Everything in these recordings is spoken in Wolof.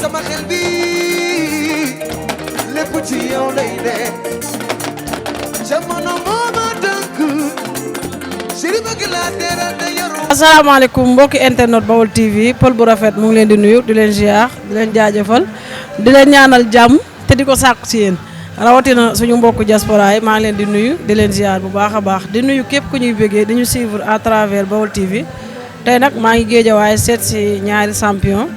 sama xel bi lépp ci yow lay ne jamono moo ma dënk chéri bëgg laa teral te yaru. asalaamaaleykum mbokki internet Baol TV pël bu rafet mu ngi leen di nuyu di leen ziar di leen jaajëfal di leen ñaanal jàmm te di ko sàkku ci yéen rawatina suñu mbokku diaspora yi maa ngi leen di nuyu di leen ziar bu baax a baax di nuyu képp ku ñuy bëggee di ñu suivre à travers Baol TV tey nag maa ngi géejawaay seet si ñaari champion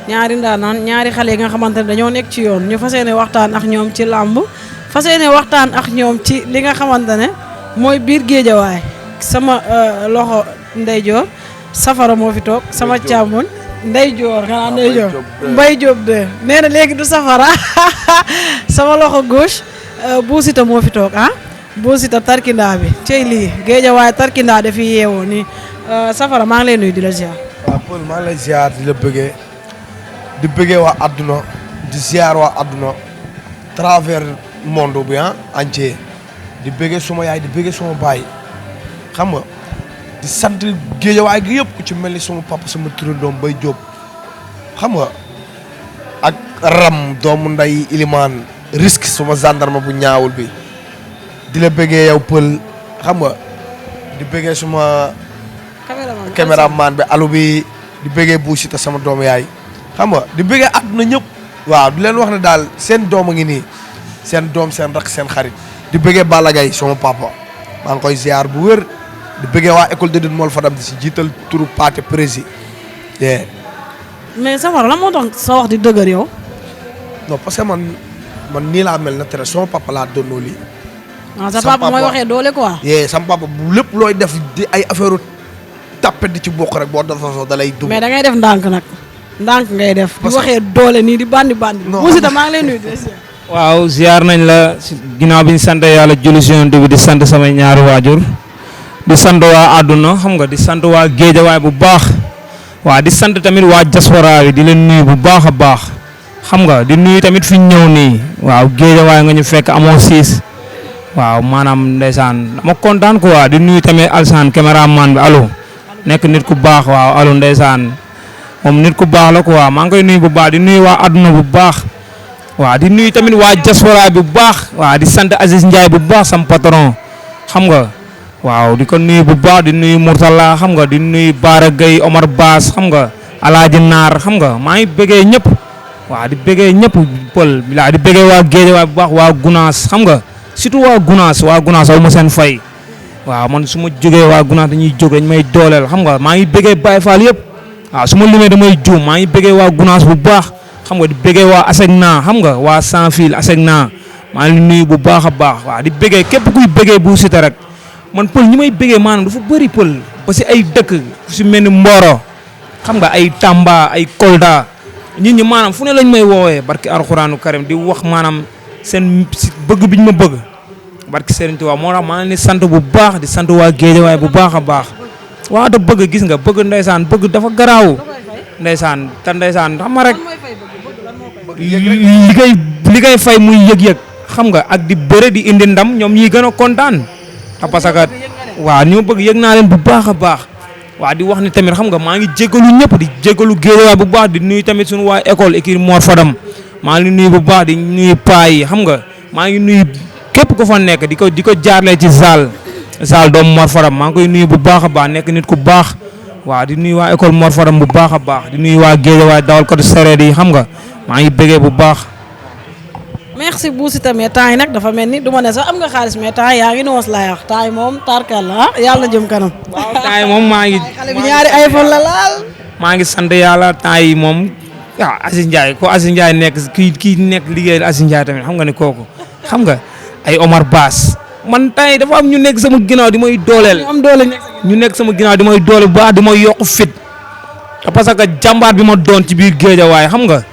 ñaari ndaanaan ñaari xale yi nga xamante ne dañoo nekk ci yoon ñu fas yéene waxtaan ak ñoom ci làmb fas yéene waxtaan ak ñoom ci li nga xamante ne mooy biir géejawaay sama loxo ndeyjoor safara moo fi toog sama càmmoñ ndeyjoor xanaa ndeyjoor Mbaye Diop de nee na léegi du safara sama loxo gauche buusita moo fi toog buusita tarkindaa bi cey lii géejawaay tarkindaa dafi yeewoo nii safara maa ngi lay nuyu di la ziar. waaw Paul maa ngi lay ziar di la bëggee di bëggee waa adduna di ziar waa adduna travers monde bi entier di bëggee suma yaay di bëggee suma baay xam nga di sant géejawaay gi yëpp ku ci mel ni suma papa sama turandoom Mbaye Diop xam nga ak ram doomu nday ilimaan risque suma gendarme bu ñaawul bi di la bëggee yow Paul xam nga di bëggee suma caméraman bi alu bi di bëggee buusita sama doom yaay xam nga di bëggee àdduna ñëpp waaw di leen wax ne daal seen doom a ngi nii seen doom seen rak seen xarit di bëggee Balla Gaye sama papa maa ngi koy ziar bu wér di bëggee waa école de Mool Fadam di si jiital turu Pathé prési mais safara la moo tax sa wax di dëgër yow. non parce que man nii laa mel na tere sama papa laa donnoo lii sa papa mooy waxee doole quoi. sama papa bu lépp looy def di ay affaire tàppet di ci bokk rek boo defee soo da lay dugg. mais da ngay def ndànk nag ndànk ngay def. di waxee doole nii di bandi. Boussita maa ngi lay nuyu de. waaw ziar nañ la ginnaaw bi ñu sant yàlla julli si Yonent bi di sant samay ñaari waajur di sant waa àdduna xam nga di sant waa géejawaay bu baax waaw di sant tamit waa diaspora bi di leen nuyu bu baax a baax xam nga di nuyu tamit fi ñu ñëw nii waaw géejawaay nga ñu fekk amoo siis waaw maanaam ndeysaan dama kontaan quoi di nuyu tamit Alsaan caméraman bi allo. nekk nit ku baax waaw alu ndeysaan moom nit ku baax la quoi maa ngi koy nuyu bu baax di nuyu waa adduna bu baax waaw di nuyu tamit waa diaspora bu baax waaw di sant Aziz Ndiaye bu baax sam patron xam nga waaw di ko nuyu bu baax di nuyu Mourtala xam nga di nuyu Baara Gueye Omar Baas xam nga Alaaji Naar xam nga maa ngi bëggee ñëpp waaw di bëggee ñëpp pël bilaa di bëggee waa Géejawaay bu baax waa Gunaas xam nga surtout waa Gunaas aw ma seen fay waaw man su ma jógee waa Gunaas dañuy jóg dañ may dooleel xam nga maa ngi bëggee Baye Fall yëpp waaw su ma limee damay juum maa ngi bëggee waa Gunaas bu baax xam nga di bëggee waa Asegna xam nga waa Sans Fil Asegna maa ngi nuyu bu baax a baax waaw di bëggee képp kuy bëggee bu Siteu rek man pël ñi may bëggee maanaam dafa bëri pël ba si ay dëkk su mel ni Mboro xam nga ay Tamba ay Kolda nit ñi maanaam fu ne lañ may woowee barki Alxuraanu Karim di wax maanaam seen bëgg bi ñu ma bëgg. barki Serigne Touba moo tax maa ngi leen di sant bu baax di sant waa Géejawaay bu baax a baax waaw da bëgg gis nga bëgg ndeysaan bëgg dafa garaaw ndeysaan te ndeysaan xam nga rek li koy fay muy yëg-yëg xam nga ak di bëre di indi ndam ñoom ñi gën a kontaan parce que waaw ni ma bëgg yëg naa leen bu baax a baax waaw di wax ni tamit xam nga maa ngi jégalu ñëpp di jégalu Géejawaay bu baax di nuyu tamit suñu waa école équipe Mor Fadam maa ngi nuyu bu baax di nuyu paa yi xam nga maa ngi nuyu képp ku fa nekk di ko jaarlee ci Zal doomu Mor Fadam maa ngi koy nuyu bu baax a baax nekk nit ku baax waaw di nuyu waa école Mor Fadam bu baax a baax di nuyu waa Géejawaay dawal ko sereet yi xam nga maa ngi bëggee bu baax. merci Boussita mais temps yi nag dafa mel ni du ma ne sax am nga xaalis mais temps yaa ngi noos laay wax temps yi moom tarkal la yàlla na jëm kanam. waaw temps yi moom maa ngi. xale bi ñaari iPhone la laal. maa ngi sant yàlla temps yi moom waaw Aziz Ndiaye ko Aziz Ndiaye nekk kii nekk liggéeyal Aziz Ndiaye tamit xam nga ne kooku xam nga. ay Omar Baas man tey dafa am ñu nekk sama ginnaaw di may dooleel. ñu nekk sama ginnaaw di may doole bu baax di may yokk fit parce que jàmbaar bi ma doon ci biir Géejawaay xam nga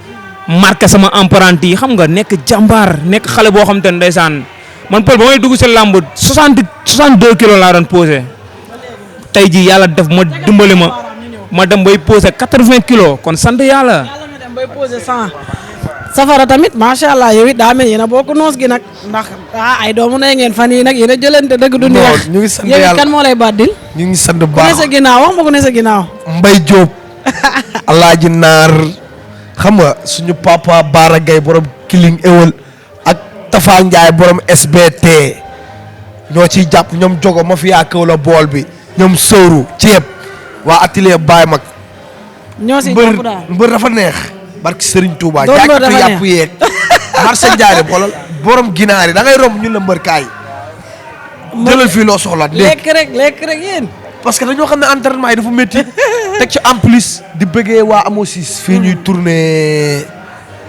marqué sama empreinte yi xam nga nekk jàmbaar nekk xale boo xam te ne ndeysaan man Paul ba may dugg si làmb 62 kilos laa doon posé tey jii yàlla def ma dimbali ma dem bay posé 80 kilos kon sant yàlla. safara tamit macha allah yow it daa mel yéen a bokk noos gi nag ndax ay doomu nay ngeen fan yii nag yéen a jëlante dëgg du ni wax ñu ngi sant yow yàlla it kan moo lay baddil ñu ngi sant ku ne baax sa ginnaaw wax ma ku ne sa ginnaaw Mbaye Diop Alaaji Naar xam nga suñu papa Baara Gaye borom Killing Ewel ak Tafa Ndiaye borom SBT ñoo ciy jàpp ñoom jogo ma fi yaakaar la bool bi ñoom sóoru ceeb waa atelier Baye mag. ñoo si jàpp daal mbër dafa neex. barki Serigne Touba doon mbër dafa neex yàpp yeeg. marché Ndiaye xoolal borom ginaar yi da ngay romb ñun la mbër kaay. jëlal fii loo soxla lekk rek yéen. parce que dañoo xam ne entraînement yi dafa métti teg ci en plus di bëggee waa Amosis fii ñuy tourné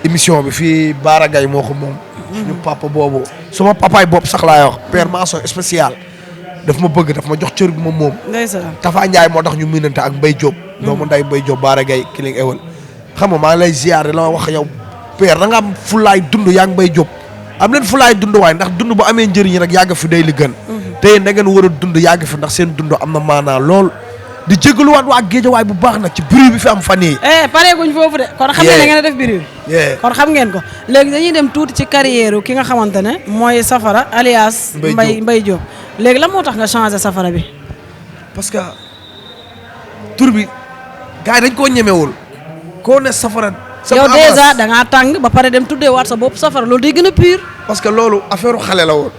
émission bi fii Baara Gaye moo ko moom. suñu papa boobu suma papaay bopp sax laay wax père mention spécial daf ma bëgg daf ma jox cër bi ma moom. ndeysaan Tafa Ndiaye moo tax ñu miinante ak Mbaye Diop. doomu nday Mbaye Diop Baara Gaye Killing Ewel xam nga maa ngi lay ziar la wax yow père da nga am fulaay dund yaa ngi Mbaye Diop am leen fulaay dund waaye ndax dund bu amee njëriñ rek yàgg fi day li gën. te da ngeen war a dund yàgg fi ndax seen dund am na maanaa lool di jégaluwaat waa Géejawaay bu baax nag ci bruit bi fi am fan yii. pare guñ foofu de. kon xam ngeen ne ngeen def bruit. kon xam ngeen ko léegi dañuy dem tuuti ci carrière ki nga xamante ne mooy Safara alias. Mbaye Diop léegi lan moo tax nga changé Safara bi. parce que tur bi gars yi dañ koo ñemewul koo ne Safara. yow dèjà da ngaa tàng ba pare dem tuddee waat sa bopp Safara loolu day gën a pire. parce que loolu affaire xale la woon.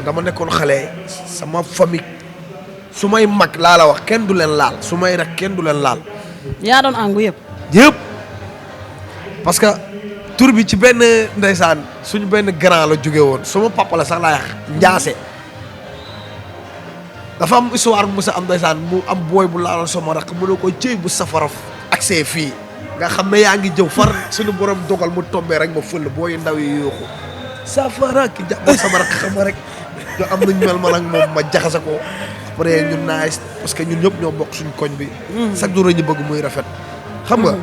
dama nekkoon xale sama famille su may mag laa la wax kenn du leen laal su may rek kenn du leen laal. yaa doon àngu yëpp. parce que tur bi ci benn ndeysaan suñu benn grand la jóge woon suma papa la sax laa yàq Njaase dafa am histoire bu mu sa am ndeysaan mu am booy bu laaloon sama rakk mu ne ko cëy bu Safara accès fii nga xam ne yaa ngi jëw far suñu borom dogal mu tombee rek ma fël booy ndaw yi yuuxu Safara ki jàpp sama rakk xam nga rek. ñoo am nañ mel man ak moom ma jaxase ko après ñun naaj parce que ñun ñëpp ñoo bokk suñu koñ bi. chaque jour ñu bëgg muy rafet. xam nga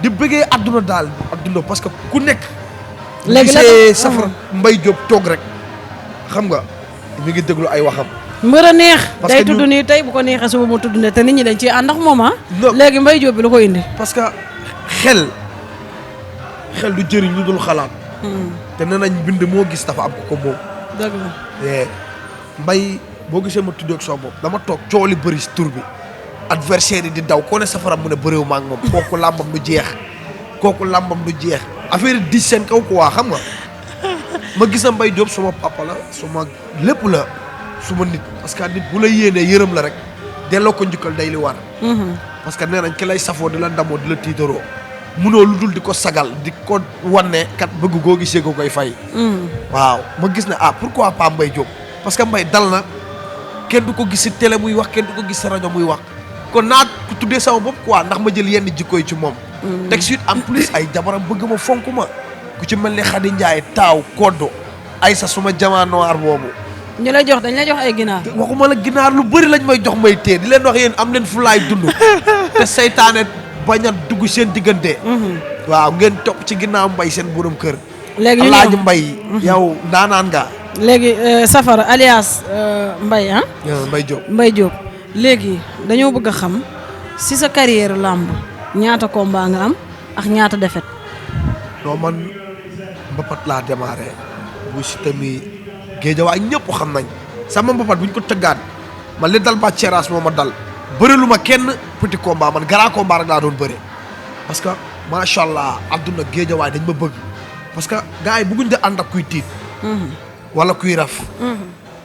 di bëggee adduna daal adduna parce que ku nekk. léegi la gisee Safara Mbaye Diop toog rek xam nga mi ngi déglu ay waxam. mbër a neex. day tudd nii tey bu ko neexee suba mu tudd ne te nit ñi dañ ciy ànd ak moom ah. léegi Mbaye Diop bi lu ko indi. parce que xel du jëriñ lu dul xalaat. te nee nañ bind moo gis dafa am ko moom. dëgg la. Mbaye boo gisee ma tuddee ak soo bopp dama toog coow li bëri si tur bi adversaire yi di daw koo ne Safara mu ne bëréew ma ak moom kooku làmbam du jeex affaire yi di seen kaw quoi xam nga ma gis na Mbaye Diop suma papa la suma lépp la suma nit parce que nit bu la yéenee yërëm la rek delloo ko njukkal day li war. parce que nee nañ ki lay safoo di la ndamoo di la tiitaroo munoo lu dul di ko sagal di ko wanne kat bëgg goo gisee ko koy fay. waaw ma gis ne pourquoi pas Mbaye Diop parce que Mbaye dal na kenn du ko gis si télé muy wax kenn du ko gis si rajo muy wax kon naa ko tuddee sama bopp quoi ndax ma jël yenn jikko yi ci moom. teg suite en plus ay jabaram bëgg ma fonk ma ku ci mel ni Khady Ndiaye taaw koddo ay sa suma jamaa noir boobu. ñu lay jox dañ lay jox ay ginaar. waxuma la ginaar lu bëri lañ may jox may tee di leen wax yéen am leen fu laay dund te saytaane bañ a dugg seen diggante. waaw ngeen topp ci ginnaaw Mbaye seen borom kër. léegi ñu Alaaji Mbaye yow ndaanaan nga. léegi Safara alias Mbaye ah. Mbaye Diop léegi dañoo bëgg a xam si sa carrière làmb ñaata combat nga am ak ñaata défaite. non man mbapat laa démarré bu si tamit Géejawaay ñëpp xam nañ sama mbapat bu ñu ko tëggaan man li dal ba Ceeraas moo ma dal bëri lu ma kenn petit combat man grand combat rek laa doon bëri parce que macha allah adduna Géejawaay dañ ma bëgg parce que gars yi bëgguñ da ànd ak kuy tiit. wala kuy raf.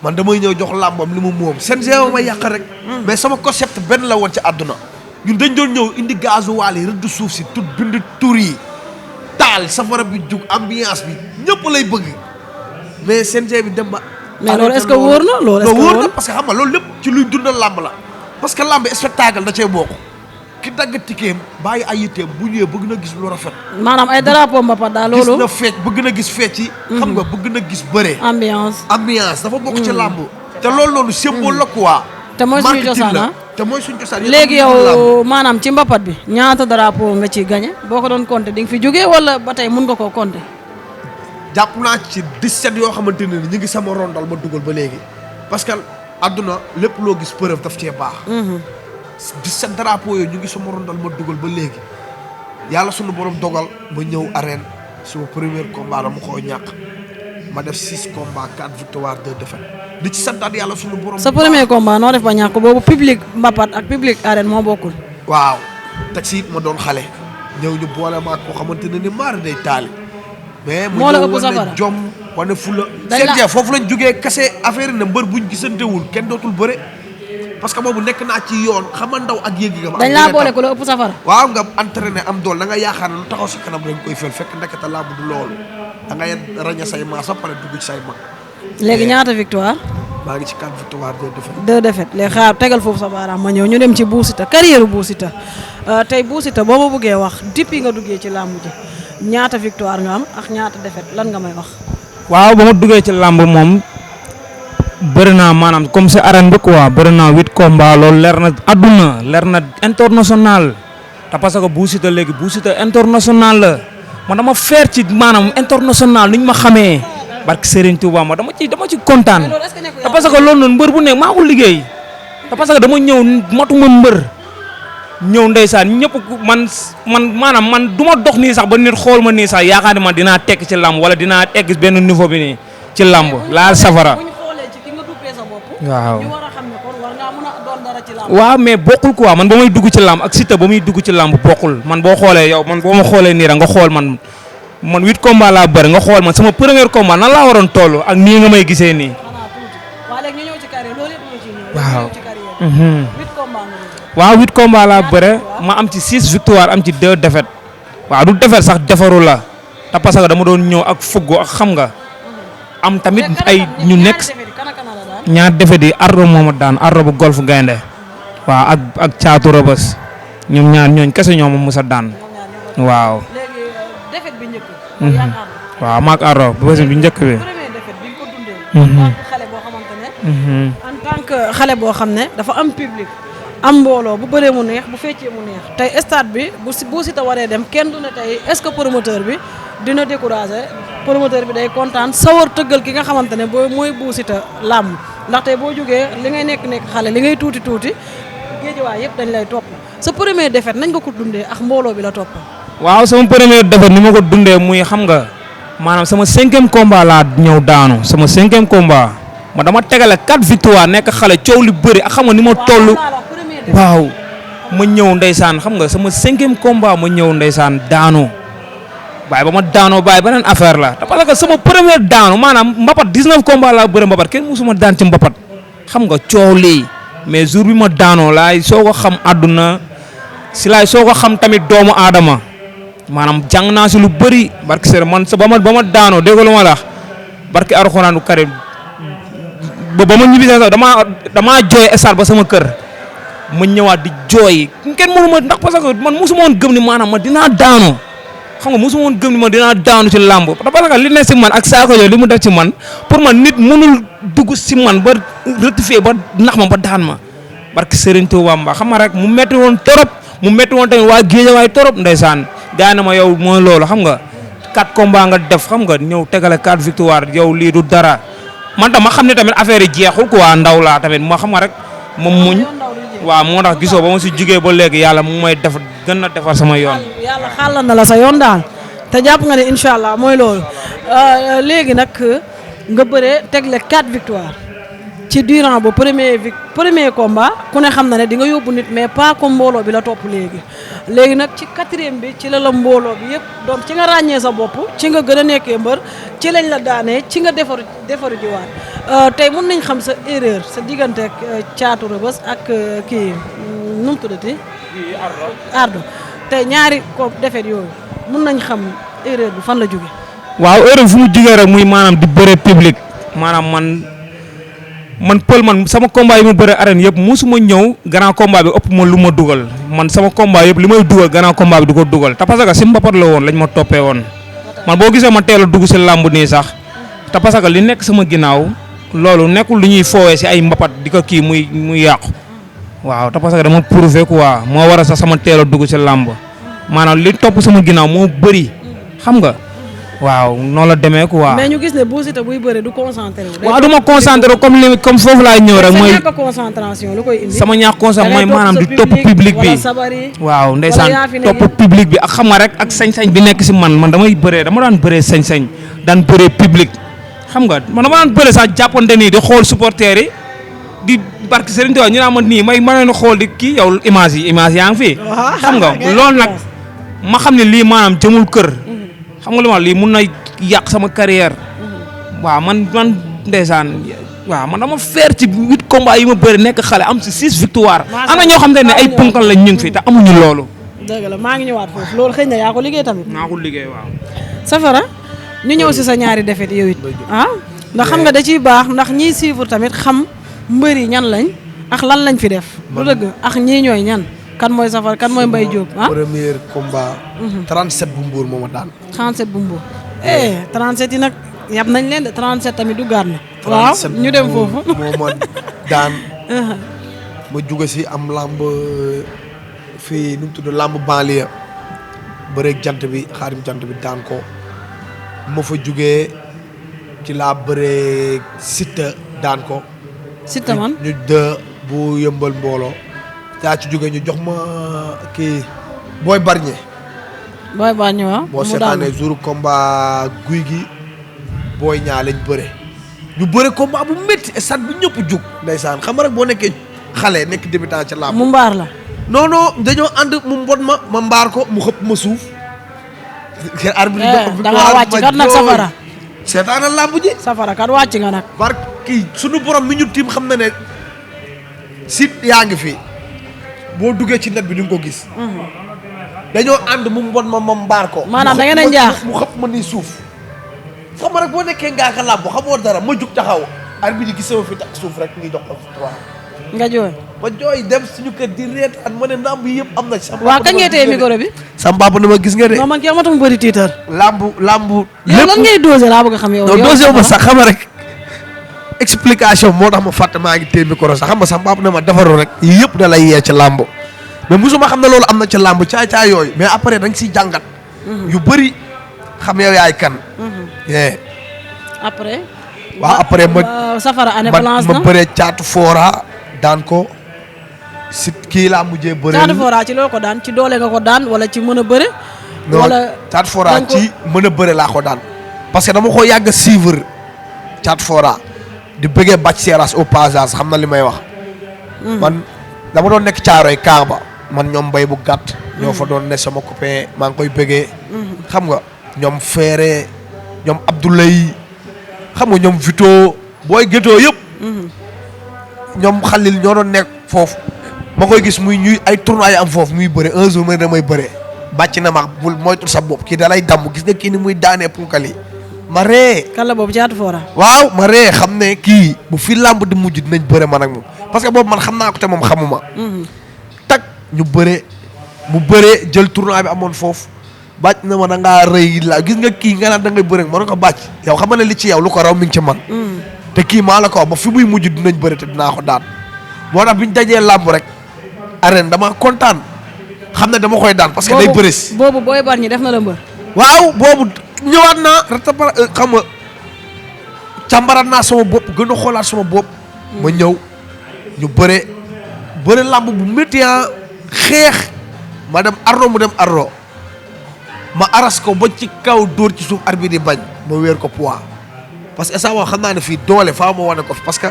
man damay ñëw jox làmbam li mu moom seen géew ma yàq rek. mais sama concept benn la woon ci àdduna ñun dañ doon ñëw indi gasoil yi rëdd suuf si tut bind tur yi taal safara bi jug ambiance bi ñëpp lay bëgg mais seen géew bi dem ba. mais loolu est-ce que wóor na loolu est-ce que wóor na parce que xam nga loolu lépp ci luy dundal làmb la parce que làmb spectacle da cee bokk ki dagg tikeem bàyyi ay yitteem bu ñëwee bëgg na gis lu rafet. maanaam ay drapeau mbapat daal loolu. gis na fecc bëgg na gis fecc yi. xam nga bëgg na gis bëre. ambiance dafa bokk ci làmb. te loolu noonu symbole la quoi. te mooy suñu cosaan te mooy suñu cosaan léegi yow maanaam ci mbapat bi ñaata drapeau nga ciy gagné boo ko doon compter di nga fi jógee wala ba tey mun nga koo compter. jàpp naa ci 17 yoo xamante ne ñu ngi sama rondal ma dugal ba léegi parce que àdduna lépp loo gis preuve daf cee baax. 17 drapeaux yooyu ñu ngi sama rondal ma dugal ba léegi yàlla sunu borom dogal ma ñëw arène suma premier combat dama koo ñàkk ma def 6 combats 4 victoires 2 défaites di ci santaat yàlla sunu borom. sa premier combat noo def ba ñàkk boobu public mbapat ak public arène moo bokkul. waaw teg si it ma doon xale ñëw ñu boole ma ak koo xamante ne ni maar day taali. mais mu moo la ñëw ëpp safara wane jom wane fula. dañ la CNG foofu lañ jógee kase affaire yi ne mbër buñ gisantewul kenn dootul bëre parce que boobu nekk naa ci yoon xama ndaw ak yéegi nga. dañ laa boole ku la ëpp safara. waaw nga entraîné am dool da nga yaakaar ne lu taxaw sa kanam dañ koy fel fekk ndekete làmb du loolu da ngay raña say maas ba pare dugg ci say mag. léegi ñaata victoire. maa ngi ci 4 victoire 2 défaites. 2 défaites léegi xaar tegal foofu sa baaraam ma ñëw ñu dem ci Bou Siteu carrière Bou Siteu tey Bou Siteu boo ma bëggee wax depuis nga duggee ci làmb ji ñaata victoire nga am ak ñaata défaite lan nga may wax. waaw ba ma duggee ci làmb moom bëri naa maanaam comme si arène bi quoi bëri naa 8 combats loolu leer na adduna leer na international te parce que Bou Siteu léegi Bou Siteu international la man dama feer ci maanaam international ni ñu ma xamee barke Serigne Touba ma dama ci kontaan te parce que loolu noonu mbër bu nekk maa ko liggéey te parce que dama ñëw matuma mbër ñëw ndeysaan ñëpp man maanaam man du ma dox nii sax ba nit xool ma nii sax yaakaar ne man dinaa tekk ci làmb wala dinaa egg benn niveau bi nii ci làmb laa safara waaw waaw mais bokkul quoi man ba may dugg ci làmb ak Siteu ba muy dugg ci làmb bokkul man boo xoolee yow man boo ma xoolee nii rek nga xool man 8 combats laa bëri nga xool man sama premier combat nan laa waroon toll ak nii nga may gisee nii. waaw. waaw 8 combats laa bëre ma am ci 6 victoire am ci 2 défaites waaw du défaite sax defaru la te parce que dama doon ñëw ak fuggo ak xam nga am tamit ay ñu nekk ñaar défaites yi ardo mooma daan ardo bu golf gaynde waaw ak caatu rëbës ñoom ñaar ñooñ kese ñooma musa daan waaw. waaw maak ardo bu bés bi njëkk bi. en tant que xale boo xam ne dafa am public am mbooloo bu bëree mu neex bu feccee mu neex tey stade bi bu Siteu waree dem kenn du ne tey est-ce que promoteur bi dina décourager promoteur bi day kontaan sawar tëggal ki nga xamante ne boo mooy Bou Siteu làmb ndax tey boo jógee li ngay nekk xale li ngay tuuti géejawaay yëpp dañ lay topp sa premier défaite nañ nga ko dundee ak mbooloo bi la topp. waaw sama premier défaite ni ma ko dundee muy xam nga maanaam sama 5e combat laa ñëw daanu sama 5e combat ma dama tegale 4 victoire nekk xale coow li bëri ak xam nga ni ma toll. waaw ma ñëw ndeysaan xam nga sama 5e combat ma ñëw ndeysaan daanu waaye ba ma daanoo bàyyi beneen affaire la te parce que sama premier daanu maanaam mbapat 19 combat laa bëre mbapat kenn musuma daan ci mbapat xam nga coow lii mais jour bi ma daanoo laay soo ko xam àdduna si laay soo ko xam tamit doomu aadama maanaam jàng naa si lu bëri barki sër man sa ba ma daanoo dégg lu ma la wax barki Alxuraanu Karim ba ma ñibbi sax damaa jooy estar ba sama kër ma ñëwaat di jooy kenn mënu ma ndax parce que man mosuma woon gëm ni maanaam ma dinaa daanu xam nga mosuma woon gëm ni ma dinaa daanu ci làmb parce que li ne si man ak saako yooyu li mu def ci man pour man nit mënul dugg si man ba rectifier ba nax ma ba daan ma barki Serigne Touba Mba xam nga rek mu metti woon torop mu metti woon tamit waa Géejawaay torop ndeysaan gaa na ma yow mooy loolu xam nga 4 combats nga def xam nga ñëw tegale 4 victoire yow lii du dara man tam ma xam ne tamit affaire yi jeexul quoi ndaw laa tamit ma xam nga rek moom muñ waaw moo tax gisoo ba ma si jugee ba léegi yàlla mu may def gën a defar sama yoon. yàlla xàllal na la sa yoon daal te jàpp nga ne incha allah mooy loolu léegi nag nga bëree tegle 4 victoire ci durant ba premier combat ku ne xam na ne di nga yóbbu nit mais pas comme mbooloo bi la topp léegi nag ci 4e bi ci la mbooloo bi yëpp donc ci nga ràññee sa bopp ci nga gën a nekkee mbër ci lañ la daanee ci nga defaru jiwaat tey mun nañ xam sa erreur sa diggante ak caatu rëbës ak kii nu mu tuddati ardo tey ñaari ko defet yooyu mun nañ xam erreur bi fan la jóge waaw erreur fu mu jógee rek muy maanaam di bëre public maanaam man pël man sama combat yi ma bëre arène yëpp musuma ñëw grand combat bi ëpp ma lu ma dugal man sama combat yëpp li may dugal grand combat bi du ko dugal te parce que si mbapat la woon lañ ma toppee woon man boo gisee ma teel a dugg si làmb nii sax te parce que li nekk sama ginnaaw loolu nekkul lu ñuy foowee si ay mbapat di ko kii muy yàqu waaw te parce que dama prouvé quoi moo war a sax sama teel a dugg si làmb maanaam li topp sama ginnaaw moo bëri xam nga waaw noonu la demee quoi. mais ñu gis ne Bou Siteu buy bëre du concentré wu. waaw du ma concentré comme foofu laay ñëw rek. mooy sa ñàkk concentration lu koy indi. sama ñàkk concentration mooy maanaam di topp public bi waaw ndeysaan topp public bi ak xam nga rek ak sañ-sañ bi nekk si man damay bëree dama daan bëree sañ-sañ daan bëree public xam nga man dama daan bëree sax jàppante nii di xool supporters yi di barki Serigne Touba ñu naan ma nii may mën a xool di kii yow image yaa ngi fi. xam nga loolu nag ma xam ne lii maanaam jëmul kër. xam nga li ma lii mun na yàq sama carrière. waaw man ndeysaan waaw man dama feer ci 8 combats yi ma bëri nekk xale am si 6 victoire. am na ñoo xam ne ay punkal lañ ñu ngi fi te amuñu loolu. dëgg la maa ngi ñëwaat foofu loolu xëy na yaa ko liggéey tamit. maa ko liggéey waaw. Safara ñu ñëw si sa ñaari défaite yow it ndax xam nga da ciy baax ndax ñiy suivre tamit xam mbër yi ñan lañ ak lan lañ fi def. lu dëgg ak ñii ñooy ñan kan mooy Safara kan mooy Mbaye Diop premier combat. 37 bu Mbour moo ma daan. 37 bu Mbour. 37 yi nag yab nañ leen de 37 tamit du gaar na. waaw ñu dem foofu moo ma daan. ma juga si am lamb fii nu mu tudd lamb banlieue bëreeg jant bi xaarim jant bi daan ko ma fa jugee ci laa bëreeg Siteu daan ko. Siteu man ñu bu yëmbal mbooloo yaa ci jugee ñu jox ma kii Boy Barñe. Boy Barñe waaw. boo seetaanee jour combat guy gi booy ñaa lañ bëre. ñu bëre combat bu métti stade bu ñëpp jug. ndeysaan xam nga rek boo nekkee xale nekk débutant ca làmb. mu mbaar la. non dañoo ànd mu mbot ma mbaar ko mu xëpp ma suuf. da ngaa wàcc kat nag Safara. seetaana làmb ji. Safara kat wàcc nga nag. par kii sunu borom mi ñu tiim xam na ne site yaa ngi fi boo duggee ci net bi di nga ko gis. dañoo ànd mu mbot ma mbaar ko. maanaam da ngeen a njaax mu xëpp ma nii suuf. xam nga rek boo nekkee ngaa ka làmb xamoo dara ma jug taxaw. arbitre gis sama fi tax suuf rek ngi jox ko 3. nga jooy. ma jooy dem suñu kër di reetaan ma ne ndàmb yi yëpp am na ci. waaw kañ ngay téye micro bi. sama papa na ma gis nga de. non man kii amatuma bëri tiitar. lambu. yow lan ngay dosé laa bëgg a xam yow. non dosé wu ma sax xam nga rek explication moo tax ma fàtte maa ngi téye micro sax xam nga sama papa na ma defaru rek yii yëpp da lay yee ci lamb mais mosuma xam ne loolu am na ci lamb caay yooyu mais après da nga siy jàngat. yu bëri xam yow yaay kan. après. waaw après Safara année balance na ma bëree caatu foora daan ko si kii laa mujjee bëree. caatu foora ci loo ko daan ci doole nga ko daan wala ci mën a bëre. wala caatu foora ci mën a bëre laa ko daan. parce que dama ko yàgg a suivre caatu foora di bëggee bàcc seeraas au passage xam na li may wax. man dama doon nekk caaroy kaa ba man ñoom mbay bu gàtt. ñoo fa doon ne sama copain maa ngi koy bëggee. xam nga ñoom Feere ñoom Abdoulaye. xam nga ñoom Vito booy gétoo yëpp. ñoom Xalil ñoo doon nekk foofu. ma koy gis muy ñuy ay tournois am foofu muy bëre un jour ma damay bëre. bàcc na ma bul moytu sa bopp kii da lay damm gis nga kii ni muy daanee punkali ma ree. kan la boobu caatu foora. waaw ma ree xam ne kii bu fi làmb di mujj dinañ bëre man ak moom parce que boobu man xam naa ko te moom xamuma. tak ñu bëre mu bëre jël tournoi bi amoon foofu. bàcc na ma da ngaa rëy la gis nga kii nga naan da ngay bëre ma ne ko bàcc yow xam nga ne li ci yow lu ko raw mi ngi ci man. te kii maa la ko wax ba fi muy mujj dinañ bëre te dinaa ko daan. moo tax bi ñu dajee làmb rek arène dama kontaan xam ne dama koy daan parce que day bëre si. boobu Boy Barñi def na la mbër. waaw boobu ñëwaat naa ratapara xam nga càmbaraat naa sama bopp gën a xoolaat sama bopp. ma ñëw ñu bëre làmb bu métti xeex ma dem ardo mu dem ardo ma aras ko ba ci kaw dóor ci suuf arbitre di bañ ma wéer ko poids parce que ça xam naa ne fii doole faa ma wane ko parce que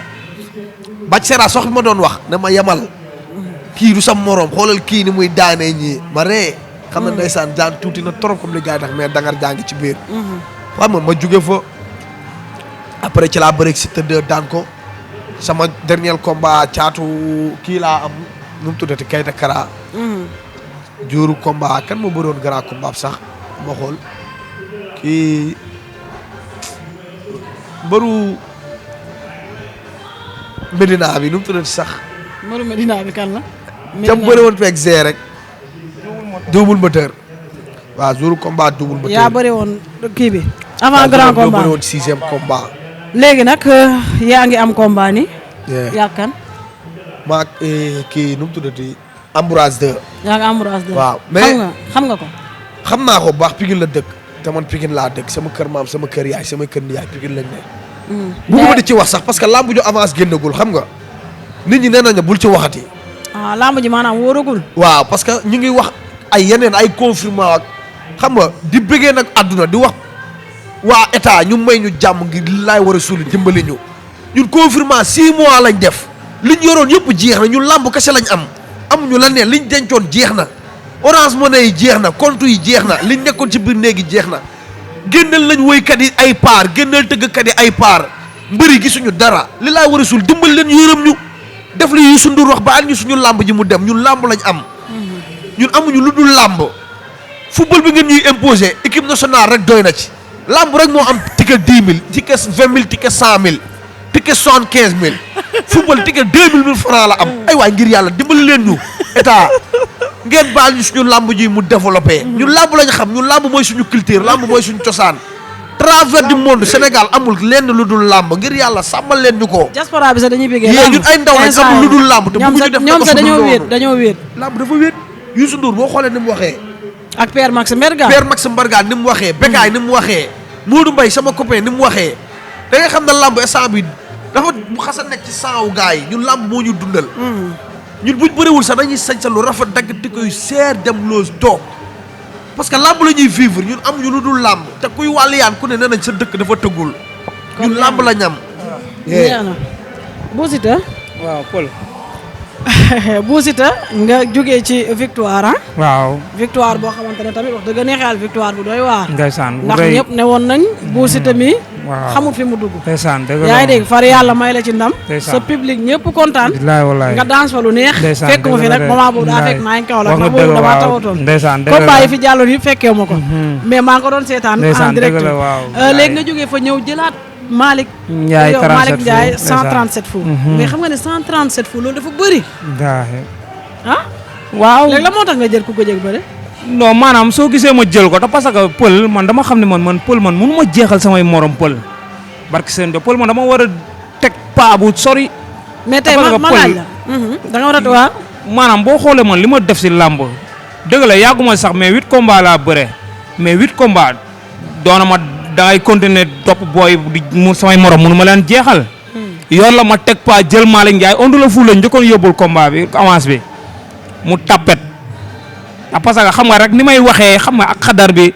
bàcc seera sox bi ma doon wax ne ma yemal kii du sam moroom xoolal kii ni muy daanee ñii ma ree xam na ndeysaan daan tuuti na trop comme li gars yi tax mais dangar jàngi ci biir xam nga ma jóge fa après ci laa bëreeg Siteu 2 daan ko sama dernier combat caatu kii laa am nu mu tuddati Kayta Kara jooru combat kan moo bëroon grand combat sax ma xool kii mbëru Medina bi nu mu tuddati sax. mbëru Medina bi kan la. ca bëri woon feeg Zé rek. double moteur. waaw jooru combat double moteur. yaa bëri woon kii bi. avant grand combat bëri woon 6e combat. léegi nag yaa ngi am combat ni. yaa kan. maa kii nu mu tuddati Ambroise 2. yaa ngi Ambroise 2. waaw mais xam nga ko. xam naa ko bu baax Pikine la dëkk te man Pikine laa dëkk sama kër maam sama kër yaay sama kër yaay Pikine lañ ne. bugguma di ci wax sax parce que lamb ju avance génnagul xam nga nit ñi nee nañu bul ci waxati. ah lamb ji maanaam wóoragul. waaw parce que ñu ngi wax ay yeneen ay confirmation ak xam nga di bëggee nag àdduna di wax waa état ñu may ñu jàmm ngir li laay war a suuli dimbali ñu ñun confirmation 6 mois lañ def liñ yoroon yëpp jeex na ñun lamb kese lañ am amuñu la ne liñ dencoon jeex na Orange Money yi jeex na compte yi jeex na liñ nekkoon ci biir néegi jeex na génneel lañ woykat yi ay paar génneel tëggkat yi ay paar mbëri gisuñu dara li laa war a suul dimbal leen yërëm ñu def li Youssou Ndour wax ba at ñu suñu làmb ji mu dem ñun làmb lañ am ñun amuñu lu dul làmb football bi ngeen ñuy imposer équipe nationale rek doy na ci làmb rek moo am ticket 10 000 ticket 20 000 ticket 100 000 ticket 75 000 football ticket 2000 francs la am ay waay ngir yàlla dimbali leen ñu état ngeen baal ñu suñu làmb ji mu développé ñun làmb lañ xam ñun làmb mooy suñu culture làmb mooy suñu cosaan travers du monde Sénégal amul lenn lu dul làmb ngir yàlla sàmmal leen ñu ko. diaspora bi sax dañuy bëggee yéen ñun ay ndaw lañ amul lu dul làmb te bëgguñu def ñoom sax dañoo wéet làmb dafa wéet Youssou Ndour boo xoolee ni mu waxee ak Père Max Mbergane Père Max Mbergane ni mu waxee Bécaye ni mu waxee Modou Mbaye sama copain ni mu waxee da ngay xam ne làmb instant bi dafa bu xas a nekk ci saawu gars yi ñun làmb moo ñu dundal ñun buñ bëriwul sax dañuy sañ sa lu rafet dagg ti koy seer dem loos toog parce que làmb la ñuy vivre ñun amuñu lu dul làmb te kuy wàlliyaan ku ne nee nañ sa dëkk dafa tëggul ñun làmb la ñam ñaana Bou Siteu waaw Paul. Bou Siteu nga jógee ci victoire ah waaw. victoire boo xamante ne tamit wax dëgg neexal victoire bu doy waar ndeysaan bu ndax rëy. ñëpp ne woon nañ Bou Siteu mi waaw xamul fi mu dugg ndeysaan dëgg la yaa ngi dégg far yàlla may la ci ndam Ndeysaan. sa public ñëpp kontaan bilaay walaay. nga danse fa lu neex Ndeysaan, fekk ma fi dëgg la nag de. moment boobu daa Bilaay. fekk maa ngi kaw la wax nga ndax boobu dëgg damaa waaw. tawatoon Ndeysaan, dëgg la. combat yi fi jàlloon yi fekkee ma ko mais maa ngi ko doon seetaan en Ndeysaan, direct dëgg la, waaw. léegi nga jógee fa ñëw jëlaat Malick Ndiaye yow 37 Malick Ndiaye fu, ndeysaan. 137 fu mais xam nga ne 137 fu loolu dafa bëri daaxe. ah waaw. léegi la moo tax nga jël ku ko jëg bëri non maanaam soo gisee ma jël ko te parce que pël man dama xam ne man pël man mënu ma jeexal samay morom pël barki seen do pël man dama war a teg paa bu sori mais tey Parce que ma laaj la da nga war a waa maanaam boo xoolee man li ma def si làmb dëgg la yàgguma sax mais 8 combats laa bëre mais 8 combats doona ma dangay continuer topp booy di mu samay morom mënu ma leen jeexal yoon la ma teg paa jël Malick Ndiaye ondu la fu la njëkkoon yóbbul combat bi avance bi mu tappet parce que xam nga rek ni may waxee xam nga ak xadar bi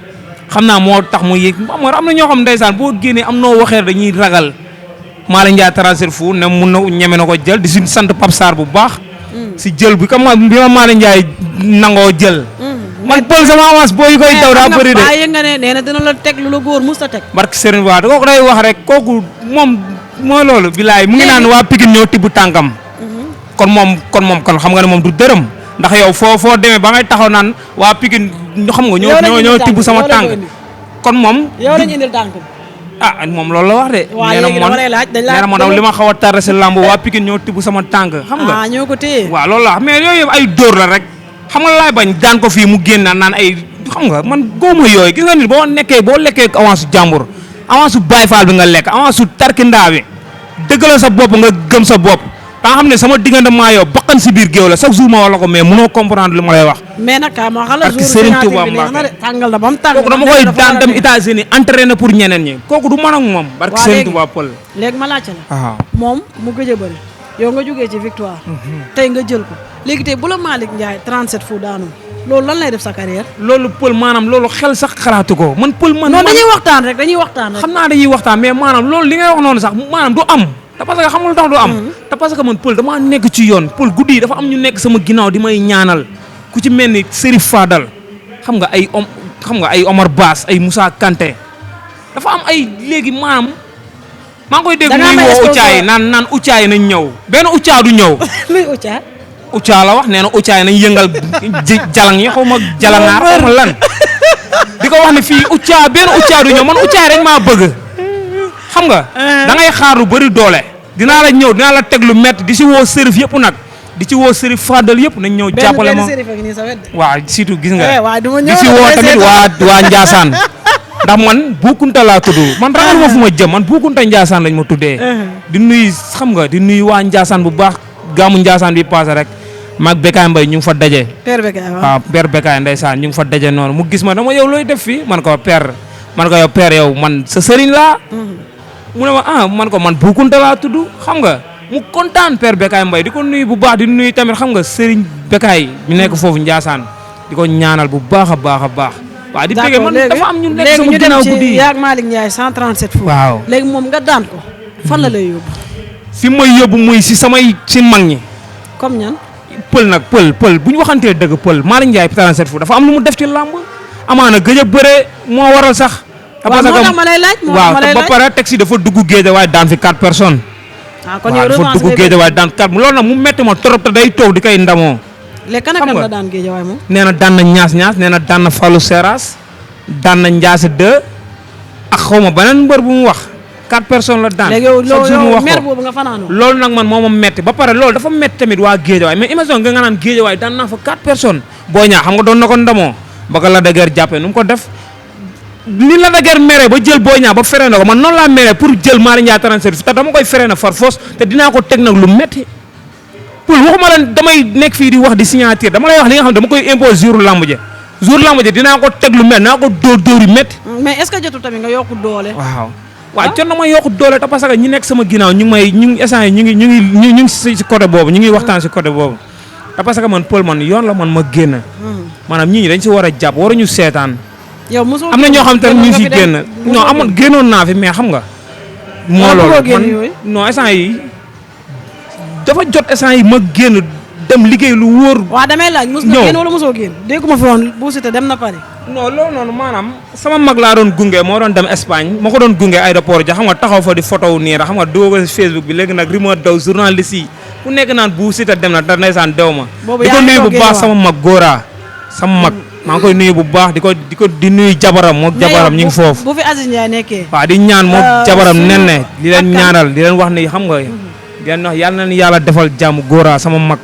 xam naa moo tax mu yéeg xam nga am na ñoo xam ndeysaan boo génnee am noo waxee dañuy ragal Malick Ndiaye transfert fu ne mun na ñeme na ko jël di si sant Pape Sarr bu baax si jël bi comme bi ma Malick Ndiaye nangoo jël man pël sama avance boo yi koy daw daa bëri de bàyyi nga ne nee na dina la teg lu la góor mus ta teg barke Serigne Ba kooku day wax rek kooku moom mooy loolu bilaay mu ngi naan waa Pikine ñoo tibb tànkam kon xam nga ne moom du dërëm ndax yow foo demee ba ngay taxaw naan waa Pikine xam nga ñoo tibb sama tànk kon moom yow lañu indil tànk moom loolu la wax de waaw léegi dama lay laaj dañ nee na man li ma xaw a tardé si làmb waa Pikine ñoo tibb sama tànk xam nga ñoo ko téye waaw loolu la wax mais yooyu yëpp ay dóor la rek xam nga laay bañ daan ko fii mu génn naan ay xam nga man góoma yooyu gis nga nit boo lekkee avance su jàmbur avance su Baye Fall bi nga lekk avance su tarkindaa bi dëggal sa bopp nga gëm sa bopp da nga xam ne sama diggante maa yow bakkan si biir géew la chaque jour ma wax la ko mais mënoo comprendre li ma lay wax mais nag kaa ma xala parce que Serigne Touba tàngal na ba mu tàng kooku dama koy daan dem États-Unis entraîné pour ñeneen ñi kooku du man ak moom barke Serigne Touba Pël léegi ma laajte la waaw moom mu gëj a bëri yow nga jógee ci victoire tey nga jël ko léegi tey bu la Malick Ndiaye 37 fu daanu loolu lan lay def sa carrière loolu Pël maanaam loolu xel sax xalaatu ko man Pël man non dañuy waxtaan rek xam naa dañuy waxtaan mais maanaam loolu li ngay wax noonu sax maanaam du am te parce que xamul tax du am te parce que man Pël damaa nekk ci yoon Pël guddi yi dafa am ñu nekk sama ginnaaw di may ñaanal ku ci mel ni Serif Fadal xam nga ay Omar Bass ay Moussa Kanté dafa am ay léegi maanaam maa ngi koy dégg muy woo uccaay naan uccaay nañ ñëw benn uccaa du ñëw luy uccaa uccaa la wax nee na uccaay nañ yëngal jalang yi xaw ma jalangaar xaw ma lan di ko wax ne fii uccaa benn uccaa du ñëw man uccaay rek maa bëgg xam nga da ngay xaar lu bëri doole dinaa la ñëw dinaa la teg lu métti di si woo sërif yëpp nag di ci woo sërif Fadal yëpp nañ ñëw jàppale ma waaw surtout gis nga di si woo tamit waa Njaasaan ndax man Bukunta laa tudd man ragal ma fu ma jëm man Bukunta Njaasaan lañ ma tuddee di nuyu xam nga di nuyu waa Njaasaan bu baax gaamu Njaasaan bi passé rek maag Bécaye Mbaye ñu ngi fa daje waaw père Bécaye ndeysaan ñu ngi fa daje noonu mu gis ma dama yow looy def fii man ko yow père yow man sa sëriñ laa mu ne ma man ko man Bukunta laa tudd xam nga mu kontaan père Bécaye Mbaye di ko nuyu bu baax di nuyu tamit xam nga sëriñ Bécaye ñu nekk foofu Njaasaan di ko ñaanal bu baax a baax a baax waaw di bëgg man dafa am ñu nekk sama ginnaaw guddi yi yaag Malick Ndiaye 137 fu waaw léegi moom nga daan ko fan la lay yóbbu fi may yóbbu muy si mag ñi comme ñan pël nag pël bu ñu waxantee dëgg pël Malick Ndiaye 37 fu dafa am lu mu def ci làmb amaana gëj a bëre moo waral sax. waaw moo tax ma lay laaj waaw te ba pare teg si dafa dugg géej waaye daan fi 4 personnes. kon yow dafa dugg géej waaye daan 4 loolu nag mu metti ma trop te day toog di koy ndamoo. léegi kan ak kan la daan géej waaye moom. nee na daan na ñaas nee na daan na Fallou Seras daan na Ndiasse 2 ak xaw ma beneen mbër bu mu wax 4 personnes la daan. léegi yow mer boobu nga fanaanoo. loolu nag man moo ma metti ba pare loolu dafa metti tamit waa Géejawaay mais imagine nga naan Géejawaay daan naa fa 4 personnes boo ñaa xam nga doon na ko ndamoo ba ko la dëgër jàppee nu mu ko def ni la dëgër mere ba jël boo ñaa ba fere na ko man noonu laa mere pour jël Malick Ndiaye 37 te dama koy fere na far force te dinaa ko teg nag lu metti pour waxuma la damay nekk fii di wax di signature dama lay wax li nga xam ne dama koy impose jour lamb ja dinaa ko teg lu metti dinaa ko dóor yu metti mais est-ce que jotul tamit nga yokku doole. waaw jot na ma yokku doole te parce que ñi nekk sama ginnaaw ñu ngi essence ñu ngi si côté boobu ñu ngi waxtaan si côté boobu te parce que man Paul man yoon la man ma génn maanaam ñii dañ si war a jàpp waruñu seetaan yow mosoo am na ñoo xam te ne ñu si génn non amoon génnoon naa fi mais xam nga moo loolu man non essence yi dafa jot essence yi ma génn dem liggéey lu wóor. waaw damay laaj mos nga génn wala mosoo génn dégg ma fi woon Bou Siteu dem na Paris. non loolu noonu maanaam sama mag laa doon gunge moo doon dem Espagne ma ko doon gunge aéroport ja xam nga taxaw fa di photo wu nii rek xam nga dugg ko si Facebook bi léegi nag rumeur daw journaliste yi ku nekk naan Bou Siteu dem na te ndeysaan dew ma. di ko nuyu bu baax sama mag Gora sama mag maa ngi koy nuyu bu baax di nuyu jabaram moog jabaram ñu ngi foofu. bu fi Aziz Ndiaye nekkee. waaw di ñaan moog jabaram nen ne di leen ñaanal di leen wax ni xam nga di leen wax yàlla na yàlla defal jàmm Gora sama mag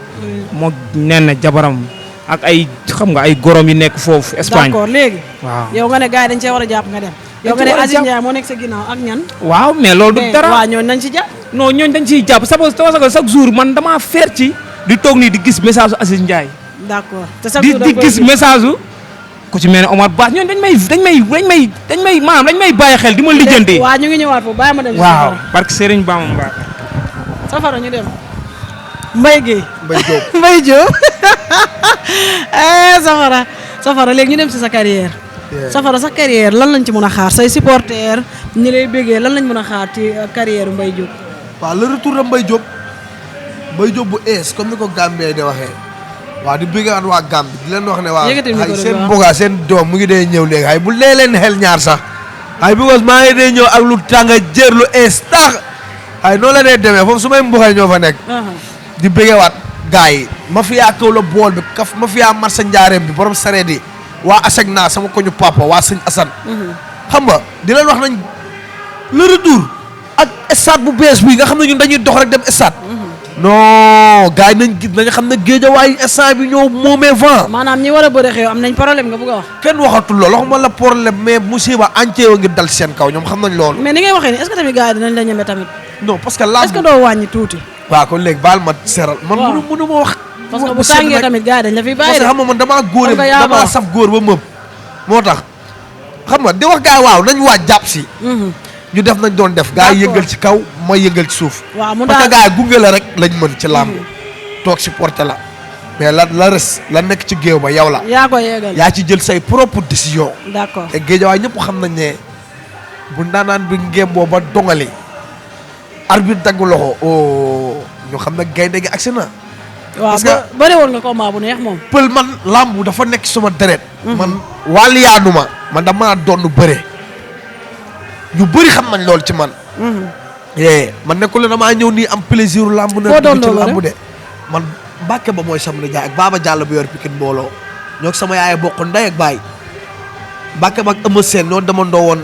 moo nen ne jabaram ak ay xam nga ay gorom yi nekk foofu Espagne. d'accord léegi. waaw yow nga ne gars yi dañ cee war a jàpp nga dem. yow nga ne Aziz Ndiaye moo nekk sa ginnaaw ak ñan. waaw mais loolu du dara waaw ñooñu nañ ci jàpp. non ñooñu dañ ciy jàpp parce que chaque jour man damaa feer ci di toog nii di gis message su Aziz Ndiaye. d'accord te chaque jour di gis message su ku ci mel ne Omar Ba ñooñu dañ may maanaam dañ may bàyyi xel di ma lijjanti. waaw ñu ngi ñëwaat foofu bàyyi ma dem. waaw barke Serigne Bamba Mbacke. Safara ñu dem. Mbaye Guèye. Mbaye Diop Mbaye Diop Safara léegi ñu dem ci sa carrière. Safara sa carrière lan lañ ci mën a xaar say supporters ñi lay bëggee lan lañ mën a xaar ci carrière Mbaye Diop. waaw le retour de Mbaye Diop bu ees comme ni ko Gambie di waxee waaw di bëggaat waa Gambie di leen wax ne waa ay seen mboga seen doom mu ngi dee ñëw léegi ay bu lee leen xel ñaar sax ay because maa ngi dee ñëw ak lu tàng jër lu ees tax ay noonu la dee demee foofu su may mboga ñoo fa nekk di bëggewaat gars yi mafia kaw la bool bi kaf mafia marsa njaareem bi borom sareet yi waa aseg naa sama koñu papa waa sëñ Assane xam nga di leen wax nañ le retour ak stade bu bees bi nga xam ne ñun dañuy dox rek dem stade non gars yi nañ gis nañ xam ne Géejawaay stade bi ñoo moomee vent maanaam ñi war a bëre xew am nañ problème nga bëgg a wax kenn waxatul loolu waxuma la problème mais musiba entier wa ngi dal seen kaw ñoom xam nañ loolu mais ni ngay waxee ni est-ce que tamit gars yi dinañ la ñeme tamit non parce que lamb est-ce que doo wàññi tuuti waaw kon léegi baal ma seral man mënu ma wax parce que bu tàngee tamit gars yi dañ la fi bàyyi parce que xam nga man damaa góore damaa saf góor ba mëb moo tax xam nga di wax gars yi waaw nañ waaj jàpp si ñu def nañ doon def gars yi yëngal ci kaw ma yëngal ci suuf parce que gars yi gunge la rek lañ mën ci làmb toog supporter la mais la res la nekk ci géew ba yow la yaa ko yeegal yaa ci jël say propre décision d'accord te Géejawaay ñëpp xam nañ ne bu ndaanaan bi ngéem boo ba dongali arbitre dagg loxo ñu xam ne gaynde gi agsi na parce que bëri woon nga combat bu neex moom pël man làmb dafa nekk suma deret man wàlliyaanuma man dama doon bëre ñu bëri xam nañ loolu ci man man nekkul ne damaa ñëw nii am plaisir làmb na ci làmb de man Mbàkke ba mooy sama nijaay ak Baba Diallo bu yor Pikine mbooloo ñoo sama yaay bokk ndey ak baay Mbàkke ba ak Eumeu Sène ñoo demandoo woon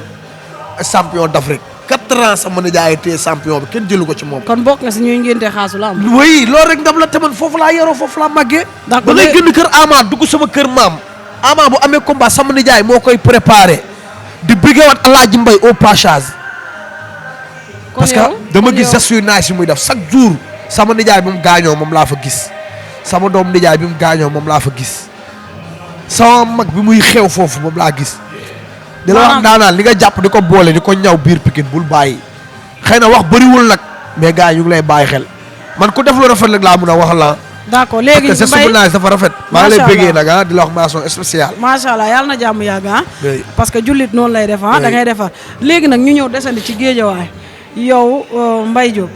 champion d'Afrique 4 ans sama nijaay téye champion bi kenn jëlu ko ci moom kon bokk nga si ñuy ngénte xaasu làmb oui loolu rek ndam la te man foofu laa yaroo foofu laa màggee ba ngay génn kër Ama dugg sama kër maam Ama bu amee combat sama nijaay moo koy préparé di biggeewaat Alaaji Mbay au passage parce que dama gis sa suy naaj si muy def chaque jour sama nijaay bi mu gaañoo moom laa fa gis sama doom nijaay bi mu gaañoo moom laa fa gis sama mag bi muy xew foofu moom laa gis di la wax daanaan li nga jàpp di ko boole di ko ñaw biir Pikine bul bàyyi xëy na wax bëriwul nag mais gars yi ñu ngi lay bàyyi xel man ku def lu rafet rek laa mun a wax la d'accord léegi parce que sa naaj dafa rafet maa ngi lay bëggee nag di la wax mention spéciale macha allah yàlla na jàmm yàgg parce que jullit noonu lay def da ngay defar léegi nag ñu ñëw desandi ci Géejawaay yow Mbaye Diop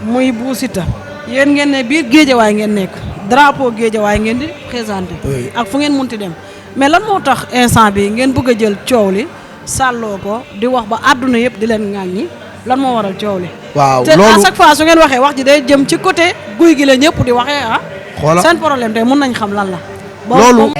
muy Bou Siteu yéen ngeen ne biir géejawaay ngeen nekk drapeau géejawaay ngeen di présenté. ak fu ngeen munti dem mais lan moo tax instant bi ngeen bëgg a jël coow li sàlloo ko di wax ba àdduna yëpp di leen ŋàññi lan moo waral coow li. waaw te à chaque fois su ngeen waxee wax ji day jëm ci côté guy gi la ñëpp di waxee ah. xoola seen problème tey mun nañ xam lan la. loolu